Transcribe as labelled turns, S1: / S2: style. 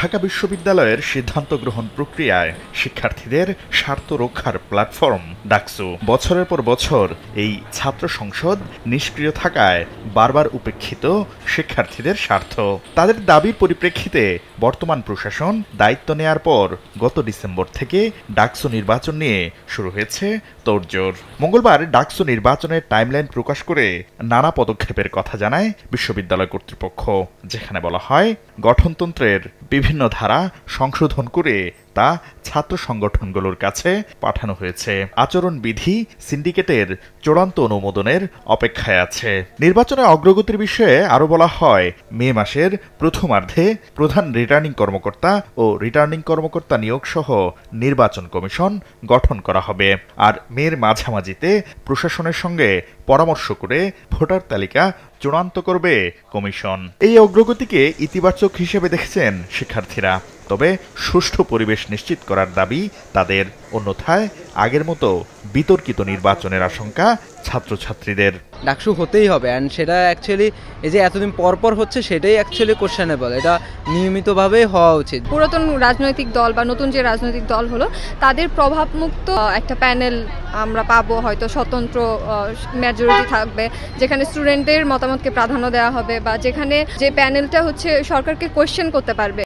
S1: ঢাকা বিশ্ববিদ্যালয়ের সিদ্ধান্ত গ্রহণ প্রক্রিয়ায় শিক্ষার্থীদের স্বার্থ রক্ষার প্ল্যাটফর্ম ডাকসু বছরের পর বছর এই ছাত্র সংসদ নিষ্ক্রিয় থাকায় বারবার উপেক্ষিত শিক্ষার্থীদের স্বার্থ। তাদের দাবির পরিপ্রেক্ষিতে বর্তমান প্রশাসন দায়িত্ব নেয়ার পর গত ডিসেম্বর থেকে ডাকসু নির্বাচন নিয়ে শুরু হয়েছে তোড়জোড়। মঙ্গলবার ডাকসু নির্বাচনের টাইমলাইন প্রকাশ করে নানা পদক্ষেপের কথা জানায় বিশ্ববিদ্যালয় কর্তৃপক্ষ, যেখানে বলা হয় গঠনতন্ত্রের বিভিন্ন ধারা সংশোধন করে তা ছাত্র সংগঠনগুলোর কাছে পাঠানো হয়েছে। আচরণবিধি সিন্ডিকেটের চূড়ান্ত অনুমোদনের অপেক্ষায় আছে। নির্বাচনের অগ্রগতির বিষয়ে আরও বলা হয়, মে মাসের প্রথমার্ধে প্রধান রিটার্নিং কর্মকর্তা ও রিটার্নিং কর্মকর্তা নিয়োগ সহ নির্বাচন কমিশন গঠন করা হবে। আর মের মাঝামাঝিতে প্রশাসনের সঙ্গে পরামর্শ করে ভোটার তালিকা চূড়ান্ত করবে কমিশন। এই অগ্রগতিকে ইতিবাচক হিসেবে দেখেছেন শিক্ষার্থীরা, তবে সুষ্ঠু পরিবেশ নিশ্চিত করার দাবি তাদের। অন্যথায় আগের মতো বিতর্কিত নির্বাচনের আশঙ্কা ছাত্রছাত্রীদের।
S2: ডাকসু হতেই হবে, অ্যান্ড সেটা অ্যাকচুয়ালি এই যে এতদিন পরপর হচ্ছে সেটাই অ্যাকচুয়ালি কোশ্চেনেবল। এটা নিয়মিতভাবে হওয়া উচিত।
S3: পুরাতন রাজনৈতিক দল বা নতুন যে রাজনৈতিক দল হলো তাদের প্রভাবমুক্ত একটা প্যানেল আমরা পাবো, হয়তো স্বতন্ত্র মেজরিটি থাকবে, যেখানে স্টুডেন্টদের মতামতকে প্রাধান্য দেওয়া হবে বা যেখানে যে প্যানেলটা হচ্ছে সরকারকে কোয়েশ্চেন করতে পারবে।